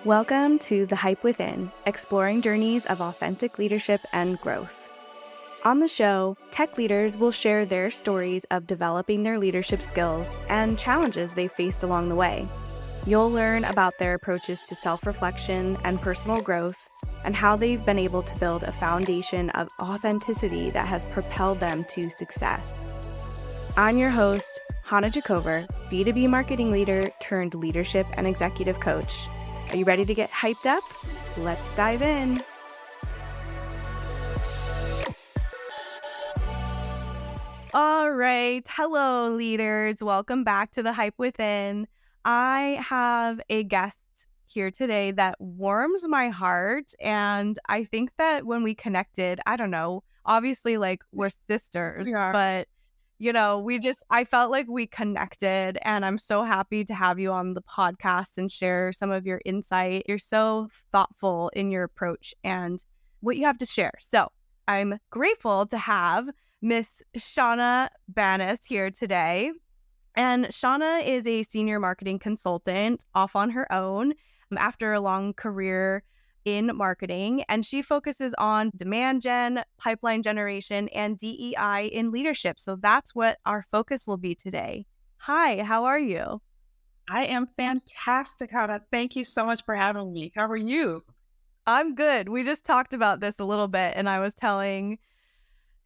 Welcome to The Hype Within, exploring journeys of authentic leadership and growth. On the show, tech leaders will share their stories of developing their leadership skills and challenges they faced along the way. You'll learn about their approaches to self-reflection and personal growth, and how they've been able to build a foundation of authenticity that has propelled them to success. I'm your host, Hannah Jacover, B2B marketing leader turned leadership and executive coach. Are you ready to get hyped up? Let's dive in. All right. Hello, leaders. Welcome back to The Hype Within. I have a guest here today that warms my heart. And I think that when we connected, I don't know, obviously, like, we're sisters, We are. but I felt like we connected, and I'm so happy to have you on the podcast and share some of your insight. You're so thoughtful in your approach and what you have to share. So I'm grateful to have Miss Channa Bannis here today. And Channa is a senior marketing consultant off on her own after a long career in marketing, and she focuses on demand gen, pipeline generation, and DEI in leadership. So that's what our focus will be today. Hi, how are you? I am fantastic, Hannah. Thank you so much for having me. How are you? I'm good. We just talked about this a little bit, and I was telling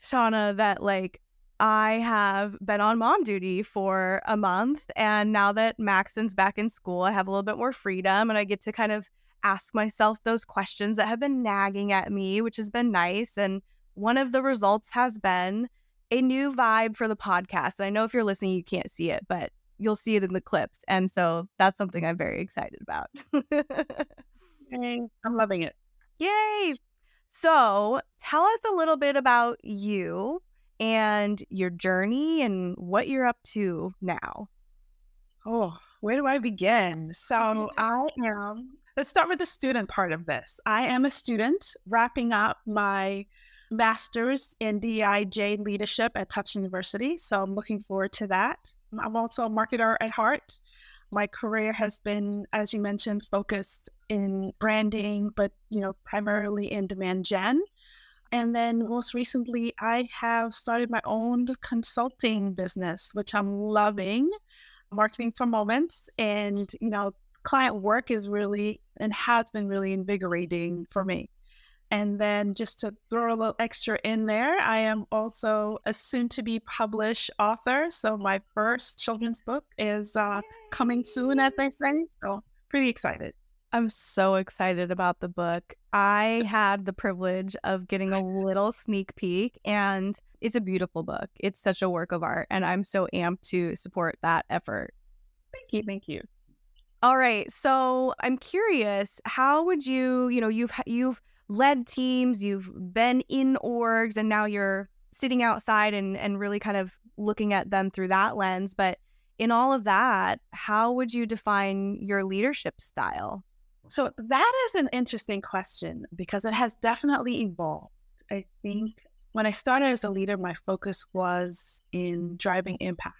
Channa that, like, I have been on mom duty for a month, and now that Maxon's back in school, I have a little bit more freedom, and I get to kind of ask myself those questions that have been nagging at me, which has been nice. And one of the results has been a new vibe for the podcast. And I know if you're listening, you can't see it, but you'll see it in the clips. And so that's something I'm very excited about. Hey, I'm loving it. Yay! So tell us a little bit about you and your journey and what you're up to now. Oh, where do I begin? Let's start with the student part of this. I am a student wrapping up my master's in DEIJ leadership at Touch University. So I'm looking forward to that. I'm also a marketer at heart. My career has been, as you mentioned, focused in branding, but primarily in demand gen. And then most recently, I have started my own consulting business, which I'm loving, marketing for moments. And, client work is really and has been really invigorating for me. And then just to throw a little extra in there, I am also a soon to be published author. So my first children's book is coming soon, as they say. So pretty excited. I'm so excited about the book. I had the privilege of getting a little sneak peek, and it's a beautiful book. It's such a work of art, and I'm so amped to support that effort. Thank you. Thank you. All right. So I'm curious, how would you've led teams, you've been in orgs, and now you're sitting outside and really kind of looking at them through that lens. But in all of that, how would you define your leadership style? So that is an interesting question because it has definitely evolved. I think when I started as a leader, my focus was in driving impact.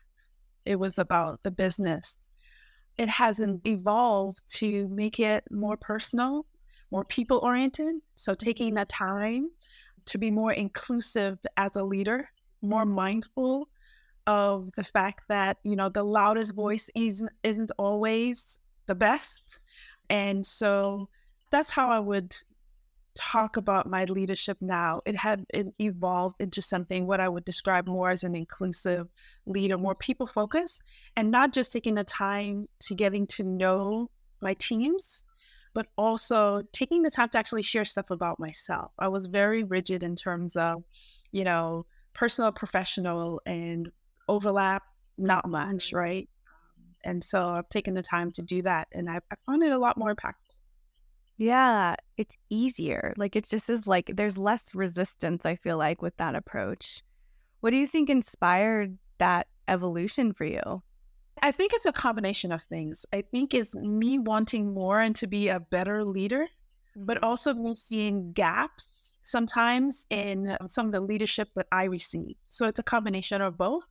It was about the business. It hasn't evolved to make it more personal, more people-oriented. So taking the time to be more inclusive as a leader, more mindful of the fact that, the loudest voice isn't always the best. And so that's how I would talk about my leadership now. It evolved into something what I would describe more as an inclusive leader, more people focused, and not just taking the time to getting to know my teams, but also taking the time to actually share stuff about myself. I was very rigid in terms of, personal, professional, and overlap, not much, right? And so I've taken the time to do that, and I found it a lot more impactful. Yeah, it's easier. Like, it just is like there's less resistance, I feel like, with that approach. What do you think inspired that evolution for you? I think it's a combination of things. I think it's me wanting more and to be a better leader, but also me seeing gaps sometimes in some of the leadership that I receive. So it's a combination of both.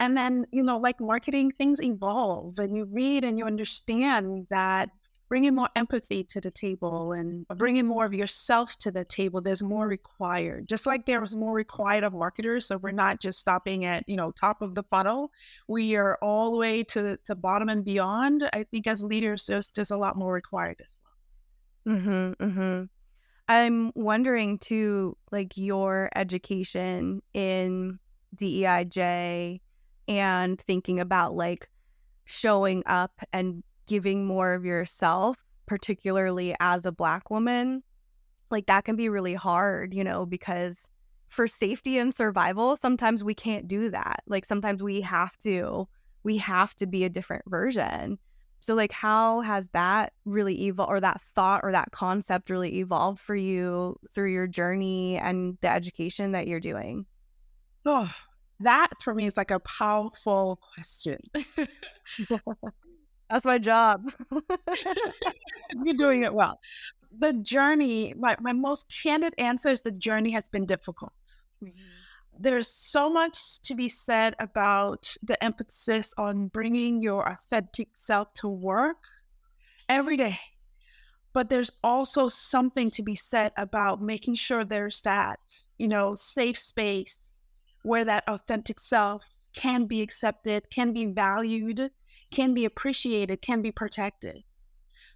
And then, like marketing, things evolve and you read and you understand that bringing more empathy to the table and bringing more of yourself to the table. There's more required, just like there was more required of marketers. So we're not just stopping at, top of the funnel. We are all the way to bottom and beyond. I think as leaders, there's a lot more required as well. I'm wondering too, like your education in DEIJ and thinking about like showing up and giving more of yourself, particularly as a Black woman, like that can be really hard, because for safety and survival, sometimes we can't do that. Like sometimes we have to be a different version. So like how has that really evolved, or that thought or that concept really evolved for you through your journey and the education that you're doing? Oh, that for me is like a powerful question. That's my job. You're doing it well. The journey, my most candid answer is the journey has been difficult. There's so much to be said about the emphasis on bringing your authentic self to work every day. But there's also something to be said about making sure there's that, safe space where that authentic self can be accepted, can be valued, can be appreciated, can be protected.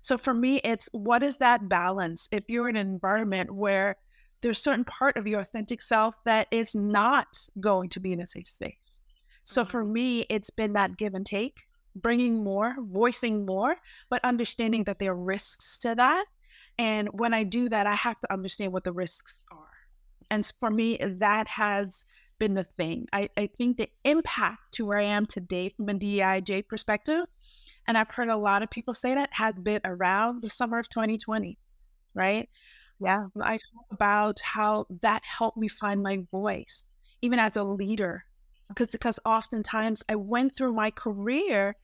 So for me, it's what is that balance? If you're in an environment where there's certain part of your authentic self that is not going to be in a safe space. So for me, it's been that give and take, bringing more, voicing more, but understanding that there are risks to that. And when I do that, I have to understand what the risks are. And for me, that has been the thing. I think the impact to where I am today from a DEIJ perspective, and I've heard a lot of people say that, has been around the summer of 2020, right? Yeah. I talk about how that helped me find my voice, even as a leader, because oftentimes I went through my career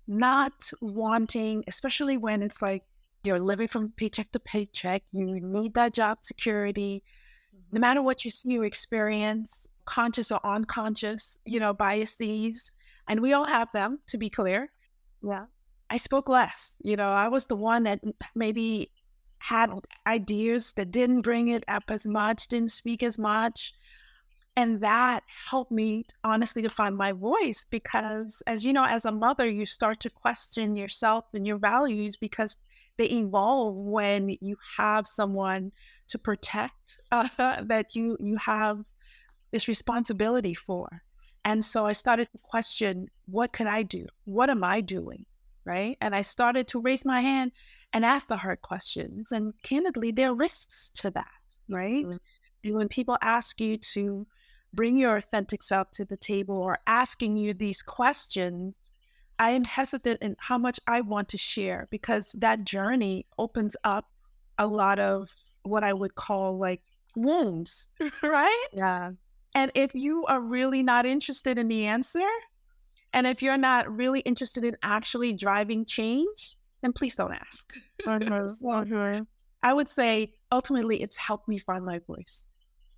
not wanting, especially when it's like you're living from paycheck to paycheck, you need that job security, no matter what you see or experience, conscious or unconscious, biases, and we all have them, to be clear. Yeah. I spoke less. I was the one that maybe had ideas that didn't bring it up as much, didn't speak as much. And that helped me, honestly, to find my voice because, as you know, as a mother, you start to question yourself and your values because they evolve when you have someone to protect that you have this responsibility for. And so I started to question, what could I do? What am I doing? Right? And I started to raise my hand and ask the hard questions. And candidly, there are risks to that, right? And when people ask you to bring your authentic self to the table or asking you these questions, I am hesitant in how much I want to share because that journey opens up a lot of what I would call like wounds, right? Yeah. And if you are really not interested in the answer, and if you're not really interested in actually driving change, then please don't ask. So I would say ultimately it's helped me find my voice.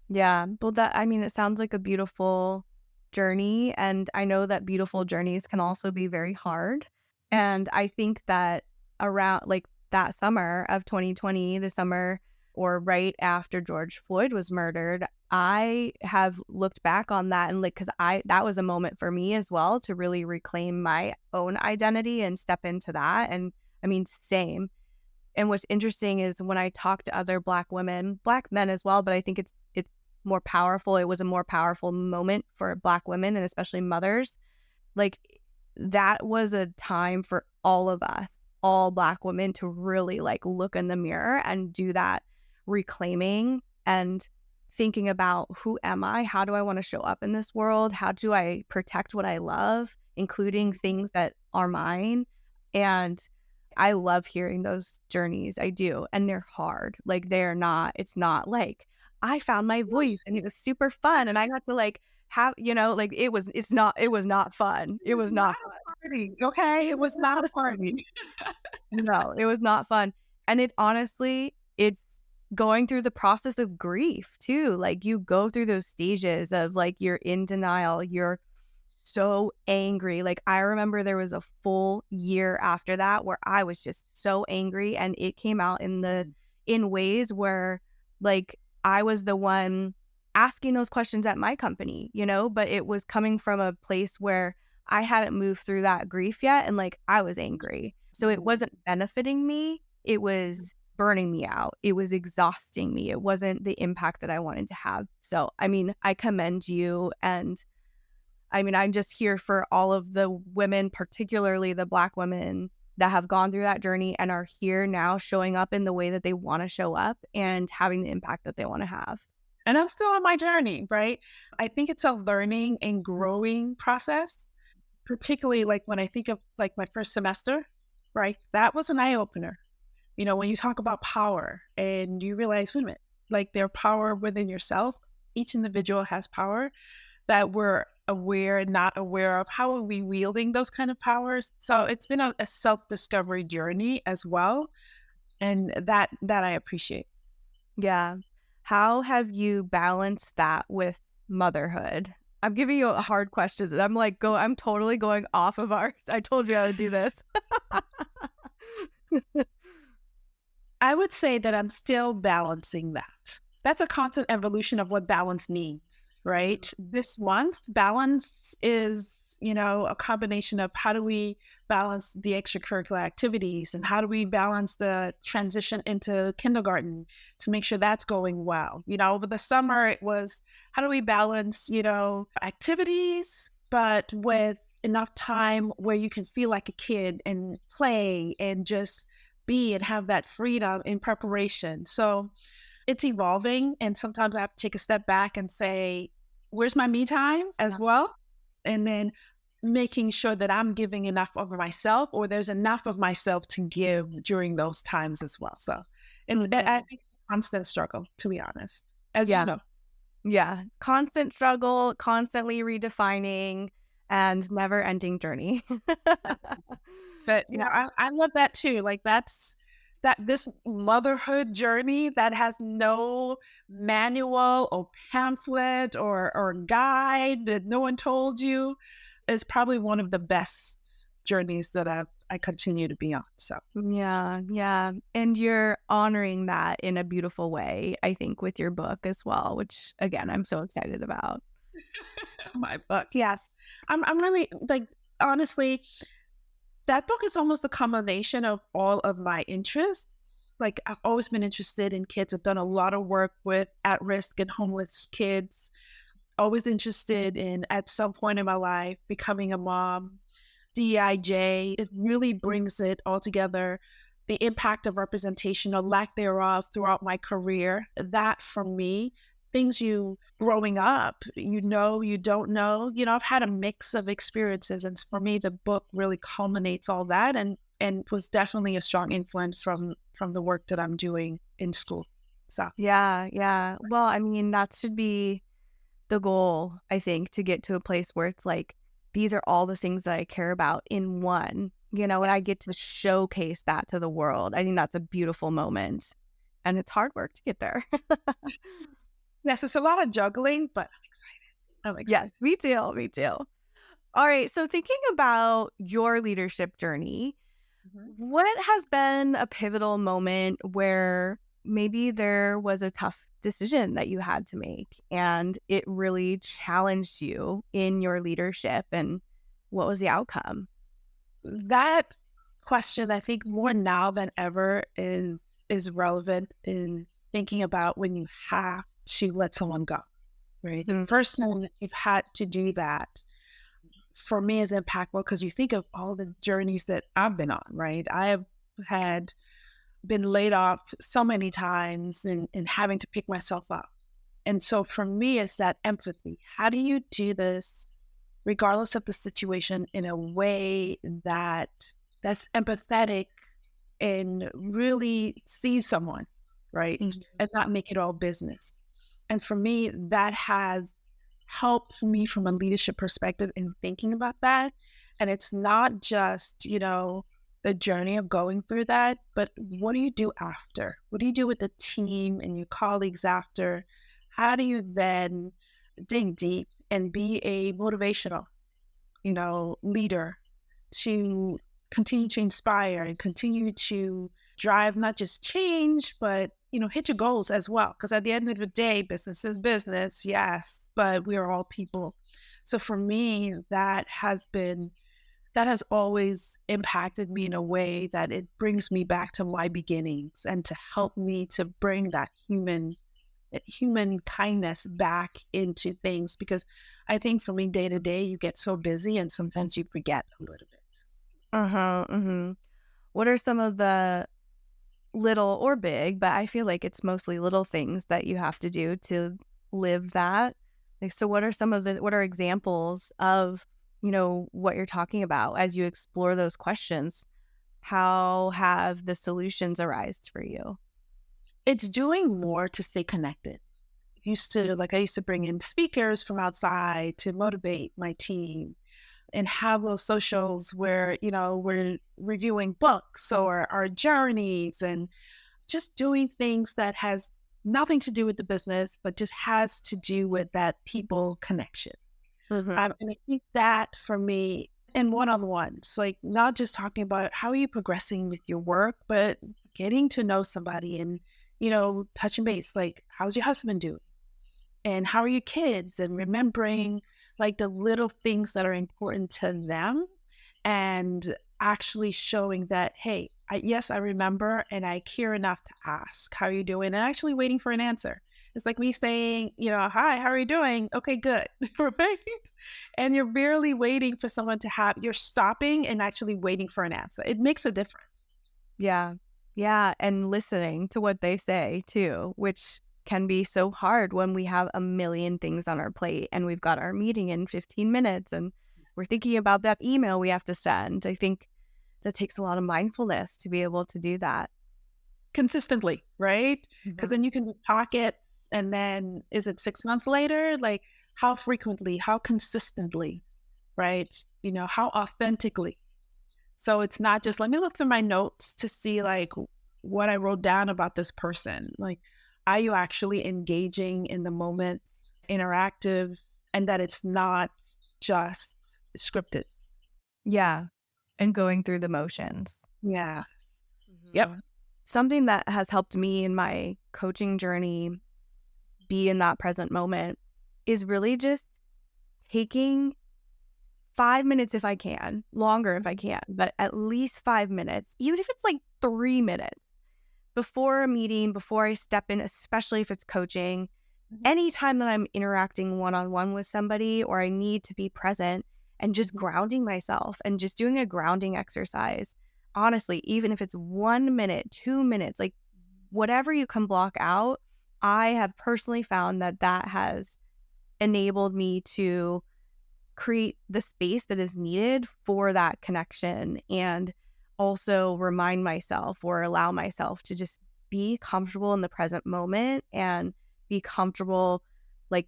Yeah. Well, it sounds like a beautiful journey. And I know that beautiful journeys can also be very hard. And I think that around like that summer of 2020, the summer or right after George Floyd was murdered, I have looked back on that and because that was a moment for me as well to really reclaim my own identity and step into that. And same. And what's interesting is when I talk to other Black women, Black men as well, but I think it's more powerful. It was a more powerful moment for Black women and especially mothers. Like that was a time for all of us, all Black women, to really like look in the mirror and do that reclaiming and thinking about who am I? How do I want to show up in this world? How do I protect what I love, including things that are mine? And I love hearing those journeys. I do. And they're hard. Like it's not like I found my voice and it was super fun. And I got to like have, like it was not fun. It was not fun. Party, okay? It was not a party. No, it was not fun. And it's going through the process of grief too. Like you go through those stages of like you're in denial, you're so angry. Like, I remember there was a full year after that where I was just so angry, and it came out in ways where, like, I was the one asking those questions at my company, but it was coming from a place where I hadn't moved through that grief yet, and, like, I was angry. So it wasn't benefiting me, it was burning me out. It was exhausting me. It wasn't the impact that I wanted to have. So, I mean, I commend you. And I mean, I'm just here for all of the women, particularly the Black women that have gone through that journey and are here now showing up in the way that they want to show up and having the impact that they want to have. And I'm still on my journey, right? I think it's a learning and growing process, particularly like when I think of like my first semester, right? That was an eye opener. When you talk about power and you realize, wait a minute, like their power within yourself, each individual has power that we're aware, not aware of. How are we wielding those kind of powers? So it's been a self-discovery journey as well. And that I appreciate. Yeah. How have you balanced that with motherhood? I'm giving you a hard question. I'm totally going off of I told you how to do this. I would say that I'm still balancing that. That's a constant evolution of what balance means, right? This month, balance is, a combination of how do we balance the extracurricular activities and how do we balance the transition into kindergarten to make sure that's going well. Over the summer, it was how do we balance, activities, but with enough time where you can feel like a kid and play and just be and have that freedom in preparation. So it's evolving. And sometimes I have to take a step back and say, where's my me time as well? And then making sure that I'm giving enough of myself or there's enough of myself to give during those times as well. So I think it's a constant struggle, to be honest, as you know. Yeah. Constant struggle, constantly redefining, and never ending journey. But I love that too. Like this motherhood journey that has no manual or pamphlet or guide that no one told you is probably one of the best journeys that I continue to be on. So yeah. And you're honoring that in a beautiful way, I think, with your book as well, which again, I'm so excited about. My book, yes. I'm really like, honestly, that book is almost the combination of all of my interests. Like I've always been interested in kids. I've done a lot of work with at-risk and homeless kids. Always interested in, at some point in my life, becoming a mom. DEIJ, it really brings it all together. The impact of representation or lack thereof throughout my career. That for me, things you growing up, you don't know. I've had a mix of experiences. And for me, the book really culminates all that and was definitely a strong influence from the work that I'm doing in school. So Yeah. Well, I mean, that should be the goal, I think, to get to a place where it's like, these are all the things that I care about in one, and I get to showcase that to the world. I think that's a beautiful moment. And it's hard work to get there. Yes, it's a lot of juggling, but I'm excited. Yes, me too. All right. So thinking about your leadership journey, what has been a pivotal moment where maybe there was a tough decision that you had to make and it really challenged you in your leadership, and what was the outcome? That question, I think more now than ever is relevant in thinking about when you have to let someone go, right? The first time that you've had to do that for me is impactful because you think of all the journeys that I've been on, right? I have had been laid off so many times and having to pick myself up. And so for me, it's that empathy. How do you do this, regardless of the situation, in a way that's empathetic and really see someone, right? And not make it all business. And for me, that has helped me from a leadership perspective in thinking about that. And it's not just, the journey of going through that, but what do you do after? What do you do with the team and your colleagues after? How do you then dig deep and be a motivational leader to continue to inspire and continue to drive not just change, but hit your goals as well. Because at the end of the day, business is business, yes, but we are all people. So for me, that has always impacted me in a way that it brings me back to my beginnings and to help me to bring that human kindness back into things, because I think for me, day to day, you get so busy and sometimes you forget a little bit. Uh-huh. Mm-hmm. What are some of the little or big, but I feel like it's mostly little things that you have to do to live that? Like, so what are examples of, what you're talking about as you explore those questions? How have the solutions arisen for you? It's doing more to stay connected. I used to bring in speakers from outside to motivate my team and have those socials where, we're reviewing books or our journeys and just doing things that has nothing to do with the business, but just has to do with that people connection. Mm-hmm. And I think that for me, and one-on-ones, like not just talking about how are you progressing with your work, but getting to know somebody and, touching base, like, how's your husband doing? And how are your kids? And remembering like the little things that are important to them and actually showing that, hey, yes, I remember and I care enough to ask, how are you doing? And actually waiting for an answer. It's like me saying, hi, how are you doing? Okay, good. Right? And you're barely waiting for someone you're stopping and actually waiting for an answer. It makes a difference. Yeah. Yeah. And listening to what they say too, which can be so hard when we have a million things on our plate and we've got our meeting in 15 minutes and we're thinking about that email we have to send. I think that takes a lot of mindfulness to be able to do that. Consistently, right? Because Mm-hmm. then you can do pockets, and then is it 6 months later? Like, how frequently, how consistently, right? How authentically. So it's not just, let me look through my notes to see like what I wrote down about this person. Like, are you actually engaging in the moments, interactive, and that it's not just scripted? Yeah. And going through the motions. Yeah. Yep. Mm-hmm. Something that has helped me in my coaching journey be in that present moment is really just taking 5 minutes if I can, longer if I can, but at least 5 minutes, even if it's like 3 minutes before a meeting, before I step in, especially if it's coaching, anytime that I'm interacting one-on-one with somebody or I need to be present and just grounding myself and just doing a grounding exercise. Honestly, even if it's 1 minute, 2 minutes, like whatever you can block out, I have personally found that has enabled me to create the space that is needed for that connection and also remind myself or allow myself to just be comfortable in the present moment and be comfortable like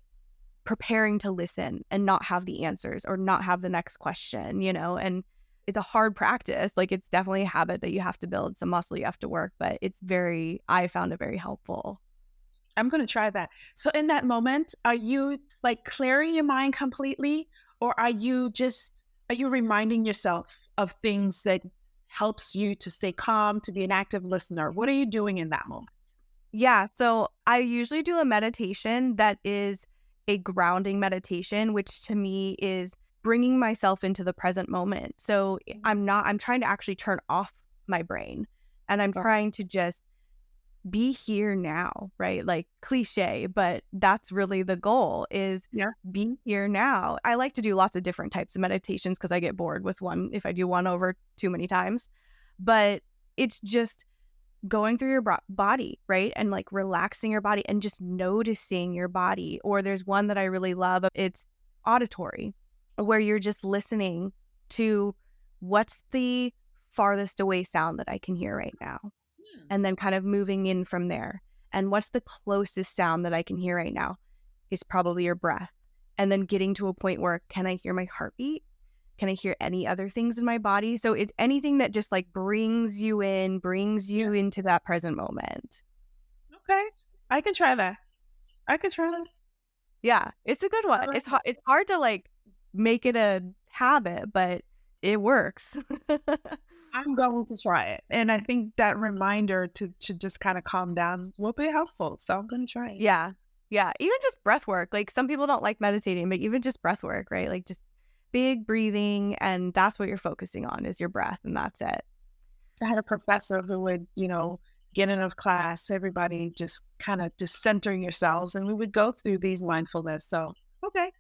preparing to listen and not have the answers or not have the next question, and it's a hard practice. Like it's definitely a habit that you have to build, some muscle you have to work, but I found it very helpful. I'm going to try that. So in that moment, are you like clearing your mind completely, or are you reminding yourself of things that helps you to stay calm, to be an active listener? What are you doing in that moment? Yeah. So I usually do a meditation that is a grounding meditation, which to me is bringing myself into the present moment. So I'm trying to actually turn off my brain and I'm trying to just be here now, right? Like cliche, but that's really the goal is Yeah. be here now. I like to do lots of different types of meditations because I get bored with one if I do one over too many times. But it's just going through your body, right? And like relaxing your body and just noticing your body. Or there's one that I really love. It's auditory, where you're just listening to what's the farthest away sound that I can hear right now. And then kind of moving in from there. And what's the closest sound that I can hear right now? It's probably your breath. And then getting to a point where can I hear my heartbeat? Can I hear any other things in my body? So it's anything that just like brings you into that present moment. Okay. I can try that. I can try that. Yeah, it's a good one. It's hard to like make it a habit, but it works. I'm going to try it. And I think that reminder to just kind of calm down will be helpful. So I'm going to try it. Yeah. Yeah. Even just breath work. Like some people don't like meditating, but even just breath work, right? Like just big breathing. And that's what you're focusing on is your breath. And that's it. I had a professor who would, get in a class, everybody just kind of just centering yourselves, and we would go through these mindfulness. So, okay.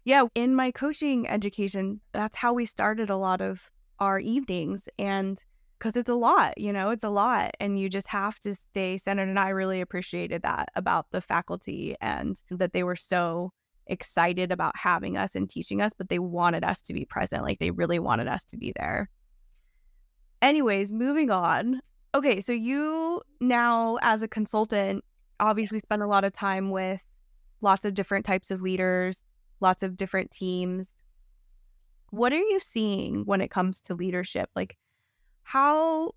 Yeah. In my coaching education, that's how we started a lot of our evenings. And because it's a lot, it's a lot. And you just have to stay centered. And I really appreciated that about the faculty and that they were so excited about having us and teaching us, but they wanted us to be present. Like they really wanted us to be there. Anyways, moving on. Okay, so you now, as a consultant, obviously spend a lot of time with lots of different types of leaders, lots of different teams. What are you seeing when it comes to leadership? Like, how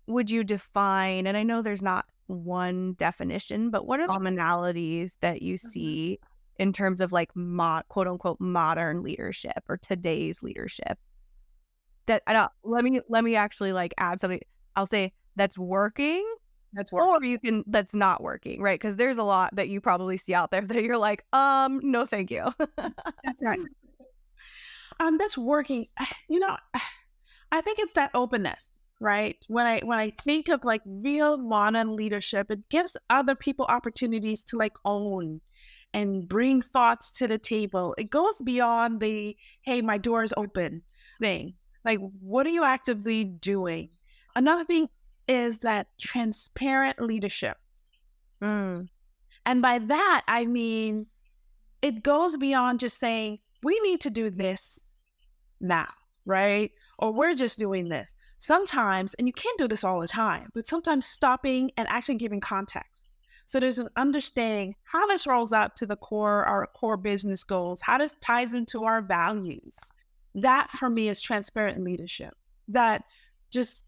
would you define, and I know there's not one definition, but what are the commonalities that you see in terms of like quote unquote modern leadership or today's leadership? That I don't, let me actually like add something. I'll say that's working, or that's not working, right? Because there's a lot that you probably see out there that you're like, no, thank you. That's right. That's working. I think it's that openness, right? When I think of like real modern leadership, it gives other people opportunities to like own and bring thoughts to the table. It goes beyond the, hey, my door is open thing. Like, what are you actively doing? Another thing is that transparent leadership. And by that, I mean, it goes beyond just saying, we need to do this now, right? Or we're just doing this. Sometimes, and you can't do this all the time, but sometimes stopping and actually giving context. So there's an understanding how this rolls out to our core business goals, how this ties into our values. That for me is transparent leadership. That just,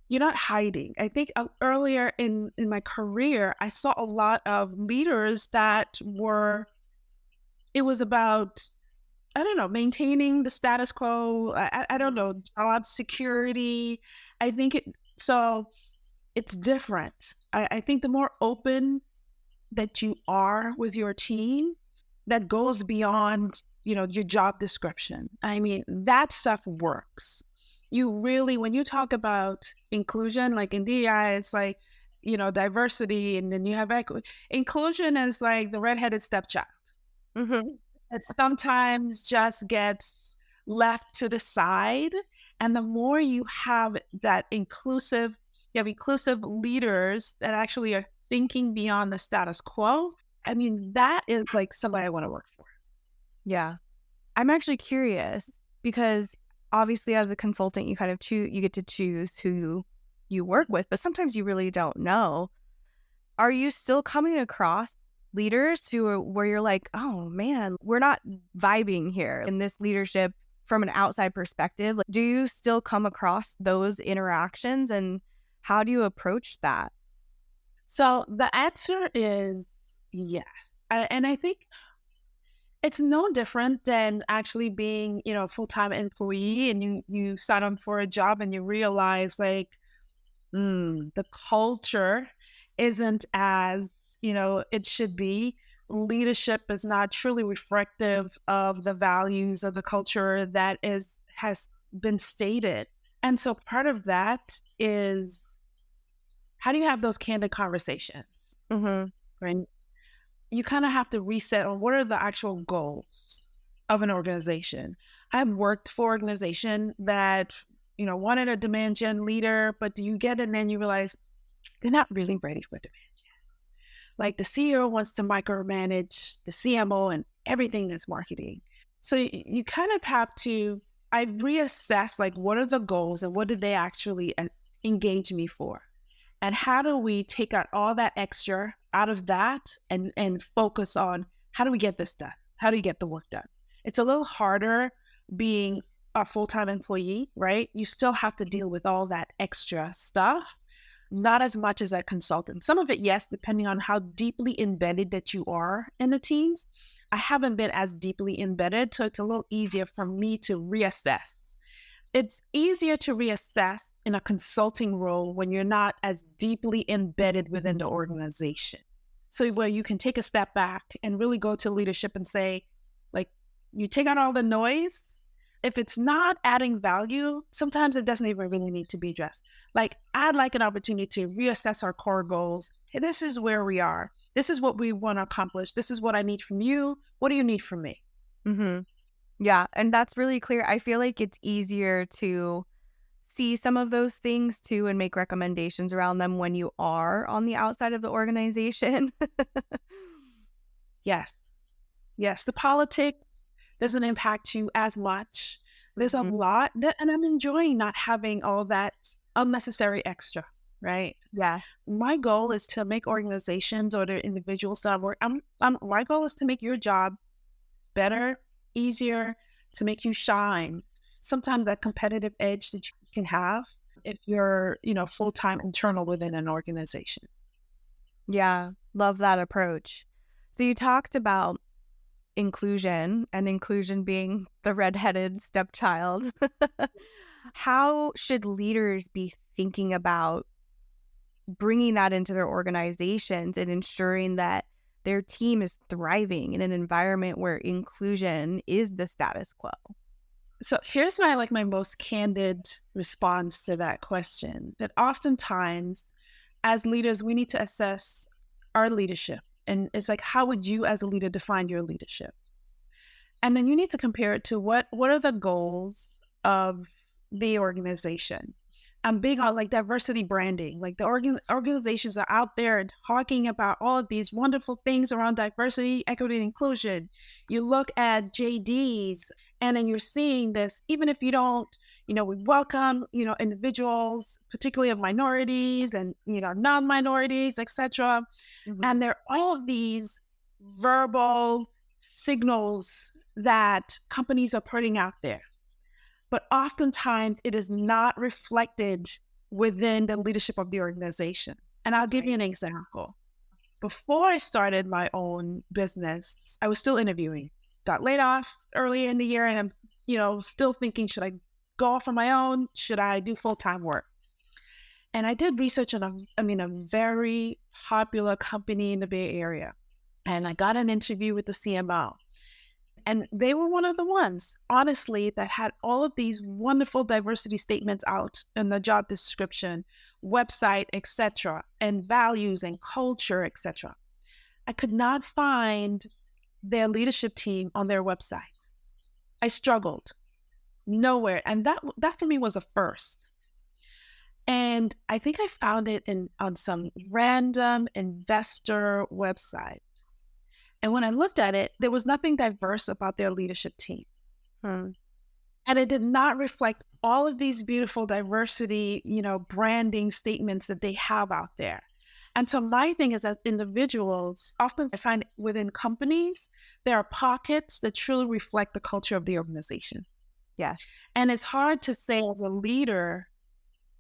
you're not hiding. I think earlier in my career, I saw a lot of leaders that it was about, I don't know, maintaining the status quo. I don't know, job security. I think so it's different. I think the more open that you are with your team, that goes beyond, your job description. I mean, that stuff works. You really, when you talk about inclusion, like in DEI, it's like, diversity, and then you have equity. Inclusion is like the redheaded stepchild. It sometimes just gets left to the side. And the more you have inclusive leaders that actually are thinking beyond the status quo. I mean, that is like somebody I want to work for. Yeah. I'm actually curious because obviously as a consultant, you kind of you get to choose who you work with, but sometimes you really don't know. Are you still coming across leaders where you're like, oh man, we're not vibing here in this leadership from an outside perspective? Like, do you still come across those interactions, and how do you approach that? So the answer is yes. And I think it's no different than actually being, a full-time employee, and you sign on for a job and you realize like, the culture isn't as, it should be. Leadership is not truly reflective of the values of the culture that has been stated. And so part of that is, how do you have those candid conversations? Right? You kind of have to reset on what are the actual goals of an organization. I've worked for an organization that, wanted a demand gen leader, but do you get it and then you realize they're not really ready for demand gen. Like the CEO wants to micromanage the CMO and everything that's marketing. So you kind of have to, I reassess like what are the goals and what did they actually engage me for? And how do we take out all that extra out of that and focus on how do we get this done? How do you get the work done? It's a little harder being a full-time employee, right? You still have to deal with all that extra stuff, not as much as a consultant. Some of it, yes, depending on how deeply embedded that you are in the teams. I haven't been as deeply embedded, so it's a little easier for me to reassess. It's easier to reassess in a consulting role when you're not as deeply embedded within the organization. So where you can take a step back and really go to leadership and say, like, you take out all the noise. If it's not adding value, sometimes it doesn't even really need to be addressed. Like, I'd like an opportunity to reassess our core goals. Hey, this is where we are. This is what we want to accomplish. This is what I need from you. What do you need from me? Mm-hmm. Yeah, and that's really clear. I feel like it's easier to see some of those things too and make recommendations around them when you are on the outside of the organization. Yes. Yes. The politics doesn't impact you as much. There's a Mhm. lot that, and I'm enjoying not having all that unnecessary extra, right? Yeah. My goal is to make organizations or the individuals that work, my goal is to make your job better, easier, to make you shine. Sometimes that competitive edge that you can have if you're, full-time internal within an organization. Yeah. Love that approach. So you talked about inclusion and inclusion being the redheaded stepchild. How should leaders be thinking about bringing that into their organizations and ensuring that their team is thriving in an environment where inclusion is the status quo? So here's my most candid response to that question, that oftentimes as leaders, we need to assess our leadership. And it's like, how would you as a leader define your leadership? And then you need to compare it to what are the goals of the organization. I'm big on like diversity branding. Like the organizations are out there talking about all of these wonderful things around diversity, equity, and inclusion. You look at JDs and then you're seeing this, even if you don't, we welcome, individuals, particularly of minorities and, non-minorities, etc. Mhm. And there are all of these verbal signals that companies are putting out there. But oftentimes it is not reflected within the leadership of the organization. And I'll give you Right. an example. Before I started my own business, I was still interviewing. Got laid off earlier in the year, and I'm, still thinking, should I go off on my own? Should I do full-time work? And I did research on a very popular company in the Bay Area. And I got an interview with the CMO. And they were one of the ones, honestly, that had all of these wonderful diversity statements out in the job description, website, etc., and values and culture, etc. I could not find their leadership team on their website. I struggled nowhere, and that for me was a first. And I think I found it on some random investor website. And when I looked at it, there was nothing diverse about their leadership team. Hmm. And it did not reflect all of these beautiful diversity, branding statements that they have out there. And so my thing is, as individuals, often I find within companies, there are pockets that truly reflect the culture of the organization. Yeah. And it's hard to say as a leader,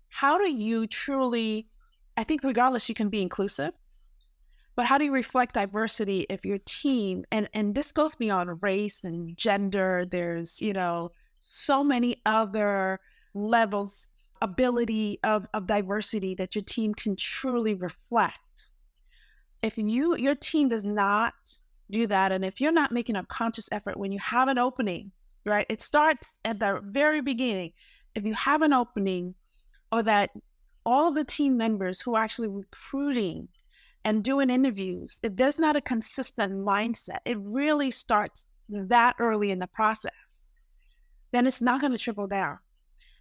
how do you truly, I think regardless, you can be inclusive, but how do you reflect diversity if your team, and this goes beyond race and gender, there's, so many other levels, ability of diversity that your team can truly reflect. If your team does not do that, and if you're not making a conscious effort when you have an opening, right? It starts at the very beginning. If you have an opening, or that all of the team members who are actually recruiting and doing interviews, if there's not a consistent mindset, it really starts that early in the process, then it's not going to trickle down.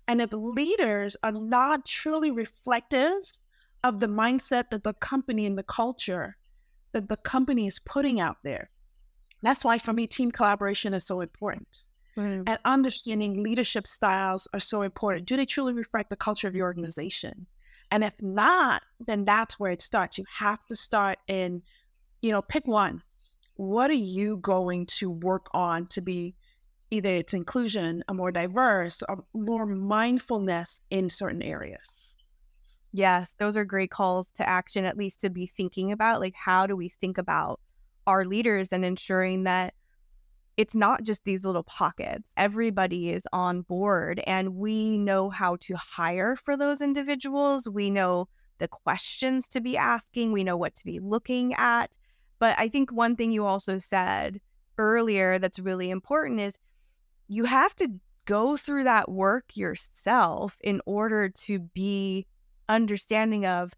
And if leaders are not truly reflective of the mindset that the company and the culture that the company is putting out there, that's why for me, team collaboration is so important. Mm. And understanding leadership styles are so important. Do they truly reflect the culture of your organization? And if not, then that's where it starts. You have to start in, pick one. What are you going to work on to be either it's inclusion, a more diverse, or more mindfulness in certain areas? Yes, those are great calls to action, at least to be thinking about, like, how do we think about our leaders and ensuring that it's not just these little pockets. Everybody is on board, and we know how to hire for those individuals. We know the questions to be asking. We know what to be looking at. But I think one thing you also said earlier that's really important is you have to go through that work yourself in order to be understanding of,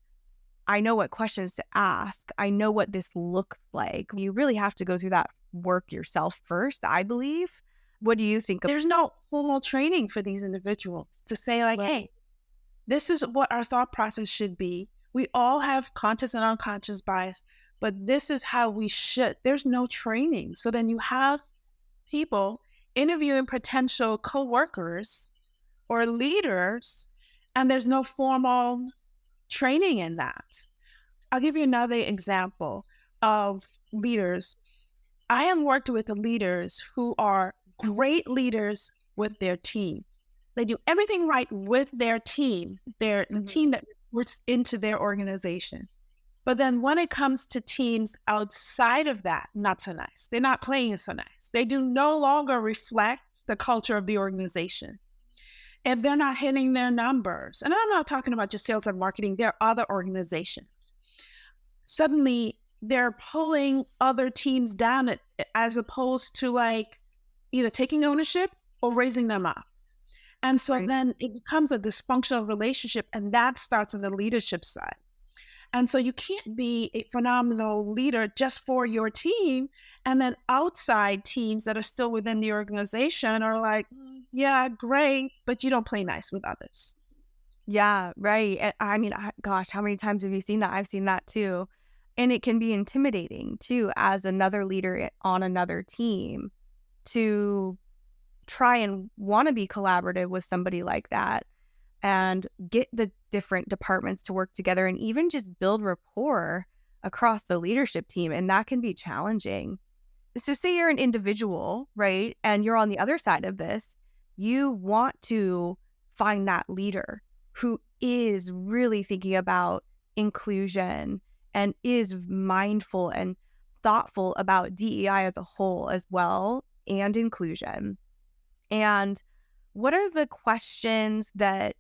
I know what questions to ask. I know what this looks like. You really have to go through that work yourself first, I believe. What do you think of? There's no formal training for these individuals to say, like, hey, this is what our thought process should be. We all have conscious and unconscious bias, but this is how we should. There's no training. So then you have people interviewing potential coworkers or leaders, and there's no formal training in that. I'll give you another example of leaders. I have worked with the leaders who are great leaders with their team. They do everything right with their team, the team that reports into their organization. But then when it comes to teams outside of that, not so nice. They're not playing so nice. They do no longer reflect the culture of the organization. If they're not hitting their numbers, and I'm not talking about just sales and marketing, there are other organizations. Suddenly, they're pulling other teams down as opposed to like either taking ownership or raising them up. And so then it becomes a dysfunctional relationship, and that starts on the leadership side. And so you can't be a phenomenal leader just for your team, and then outside teams that are still within the organization are like, yeah, great, but you don't play nice with others. Yeah, right. I mean, gosh, how many times have you seen that? I've seen that too. And it can be intimidating too, as another leader on another team, to try and want to be collaborative with somebody like that and get the different departments to work together and even just build rapport across the leadership team. And that can be challenging. So say you're an individual, right? And you're on the other side of this. You want to find that leader who is really thinking about inclusion and is mindful and thoughtful about DEI as a whole as well, and inclusion. And what are the questions that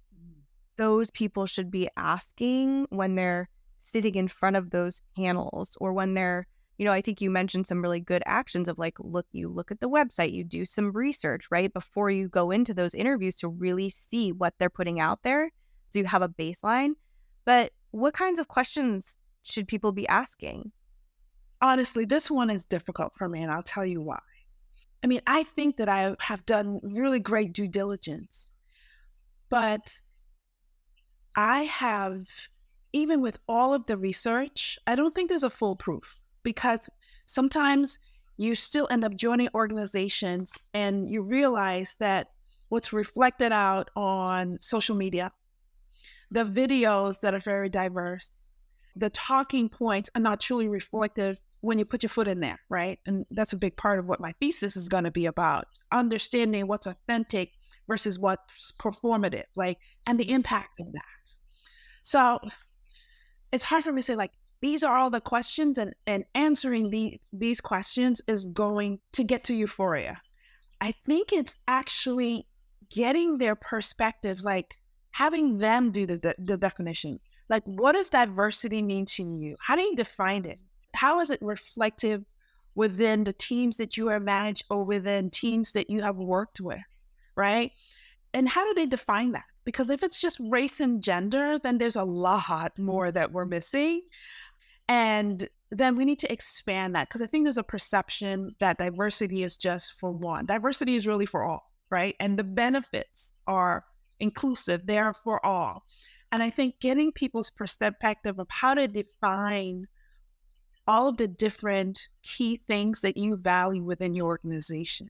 those people should be asking when they're sitting in front of those panels, or when they're, I think you mentioned some really good actions of like, you look at the website, you do some research, right, before you go into those interviews to really see what they're putting out there. So you have a baseline. But what kinds of questions should people be asking? Honestly, this one is difficult for me, and I'll tell you why. I mean, I think that I have done really great due diligence, but I have, even with all of the research, I don't think there's a foolproof, because sometimes you still end up joining organizations and you realize that what's reflected out on social media, the videos that are very diverse, the talking points are not truly reflective when you put your foot in there, right? And that's a big part of what my thesis is going to be about, understanding what's authentic versus what's performative, like, and the impact of that. So it's hard for me to say, like, these are all the questions, and answering these questions is going to get to euphoria. I think it's actually getting their perspective, like having them do the definition. Like, what does diversity mean to you? How do you define it? How is it reflective within the teams that you are managed or within teams that you have worked with, right? And how do they define that? Because if it's just race and gender, then there's a lot more that we're missing. And then we need to expand that, because I think there's a perception that diversity is just for one. Diversity is really for all, right? And the benefits are inclusive. They are for all. And I think getting people's perspective of how to define all of the different key things that you value within your organization.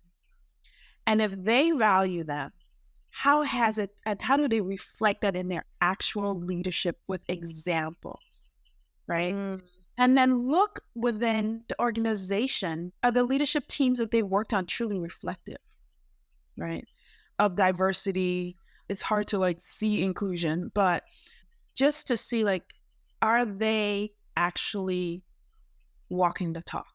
And if they value them, how has it, and how do they reflect that in their actual leadership with examples, right? And then look within the organization, are the leadership teams that they've worked on truly reflective, right, of diversity? It's hard to like see inclusion, but just to see, like, are they actually walking the talk?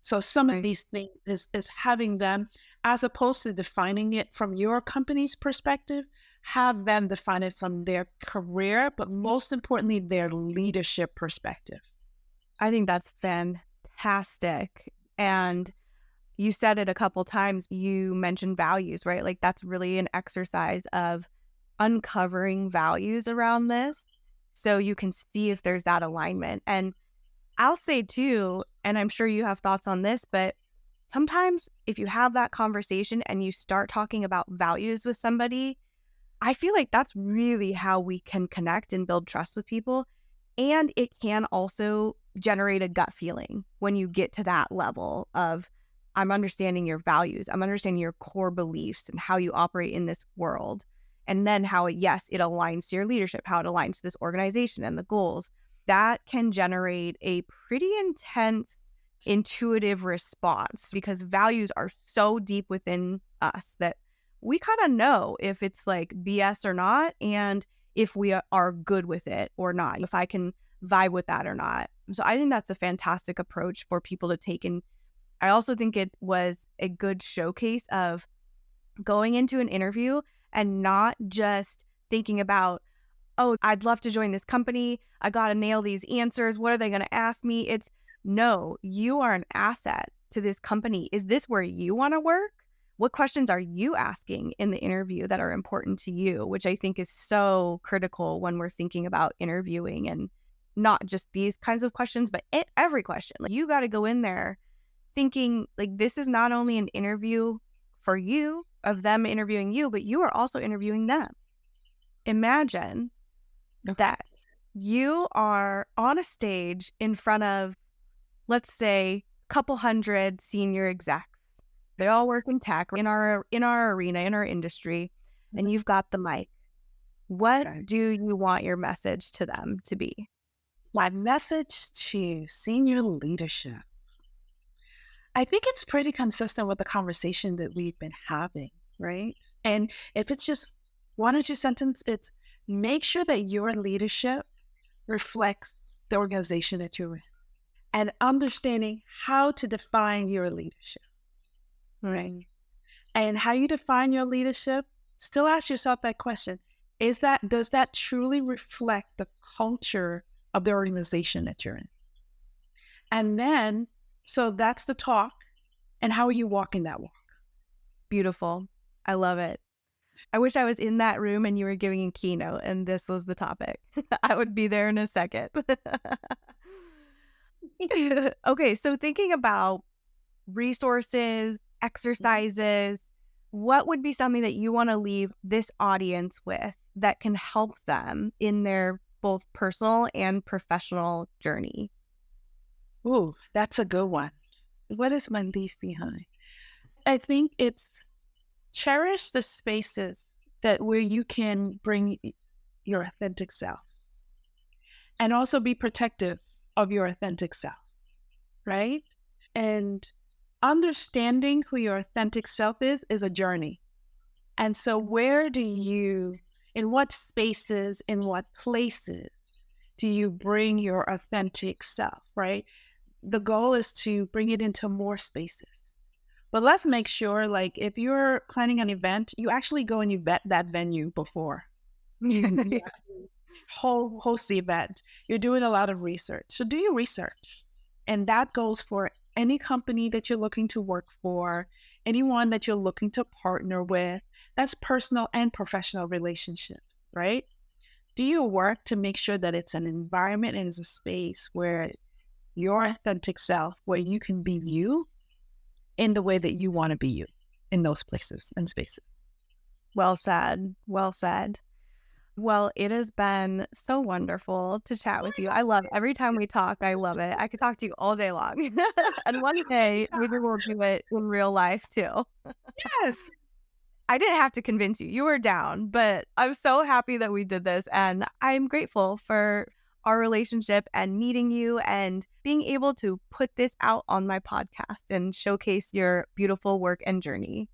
So some of Right. these things is having them, as opposed to defining it from your company's perspective, have them define it from their career, but most importantly, their leadership perspective. I think that's fantastic. And you said it a couple times. You mentioned values, right? Like that's really an exercise of uncovering values around this so you can see if there's that alignment. And I'll say too, and I'm sure you have thoughts on this, but sometimes if you have that conversation and you start talking about values with somebody, I feel like that's really how we can connect and build trust with people. And it can also generate a gut feeling when you get to that level of, I'm understanding your values, I'm understanding your core beliefs and how you operate in this world. And then how yes, it aligns to your leadership, how it aligns to this organization and the goals. That can generate a pretty intense intuitive response because values are so deep within us that we kind of know if it's like BS or not, and if we are good with it or not, if I can vibe with that or not. So I think that's a fantastic approach for people to take. And I also think it was a good showcase of going into an interview and not just thinking about, oh, I'd love to join this company. I got to nail these answers. What are they going to ask me? It's no, you are an asset to this company. Is this where you want to work? What questions are you asking in the interview that are important to you? Which I think is so critical when we're thinking about interviewing, and not just these kinds of questions, but every question. Like you got to go in there thinking like this is not only an interview for you, of them interviewing you, but you are also interviewing them. Imagine that you are on a stage in front of, let's say, a couple hundred senior execs. They all work in tech in our arena, in our industry, and you've got the mic. What Okay. do you want your message to them to be? My message to senior leadership, I think it's pretty consistent with the conversation that we've been having, right? And if it's just one or two sentences, it's make sure that your leadership reflects the organization that you're in and understanding how to define your leadership, right? Mm, And how you define your leadership, still ask yourself that question. Does that truly reflect the culture of the organization that you're in? And then, so that's the talk. And how are you walking that walk? beautiful. I love it. I wish I was in that room and you were giving a keynote and this was the topic. I would be there in a second. Okay, so thinking about resources, exercises, what would be something that you want to leave this audience with that can help them in their both personal and professional journey? Ooh, that's a good one. What is my leave behind? I think it's cherish the spaces that where you can bring your authentic self and also be protective of your authentic self, right? And understanding who your authentic self is a journey. And so where do you, in what spaces, in what places do you bring your authentic self, right? The goal is to bring it into more spaces. But let's make sure, like, if you're planning an event, you actually go and you vet that venue before you host the event. You're doing a lot of research. So do your research. And that goes for any company that you're looking to work for, anyone that you're looking to partner with. That's personal and professional relationships, right? Do your work to make sure that it's an environment and it's a space where your authentic self, where you can be you in the way that you want to be you in those places and spaces. Well said. Well said. Well, it has been so wonderful to chat with you. I love every time we talk. I love it. I could talk to you all day long. And one day maybe we'll do it in real life too. Yes. I didn't have to convince you. You were down, but I'm so happy that we did this. And I'm grateful for our relationship and meeting you and being able to put this out on my podcast and showcase your beautiful work and journey.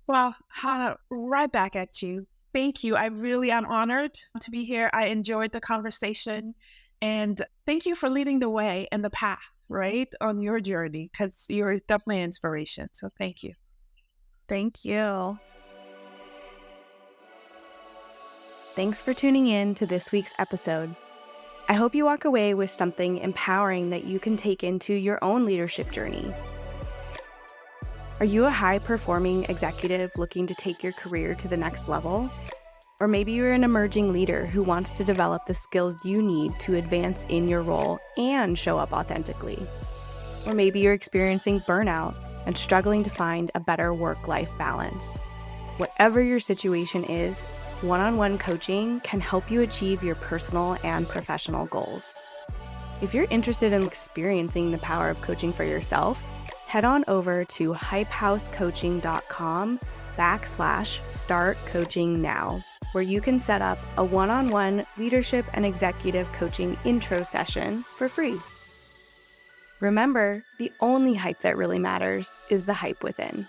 Well, Hannah, right back at you. Thank you. I really am honored to be here. I enjoyed the conversation. And thank you for leading the way and the path right, on your journey, because you're definitely an inspiration. So thank you. Thank you. Thanks for tuning in to this week's episode. I hope you walk away with something empowering that you can take into your own leadership journey. Are you a high-performing executive looking to take your career to the next level? Or maybe you're an emerging leader who wants to develop the skills you need to advance in your role and show up authentically. Or maybe you're experiencing burnout and struggling to find a better work-life balance. Whatever your situation is, one-on-one coaching can help you achieve your personal and professional goals. If you're interested in experiencing the power of coaching for yourself, head on over to hypehousecoaching.com/start coaching now, where you can set up a one-on-one leadership and executive coaching intro session for free. Remember, the only hype that really matters is the hype within.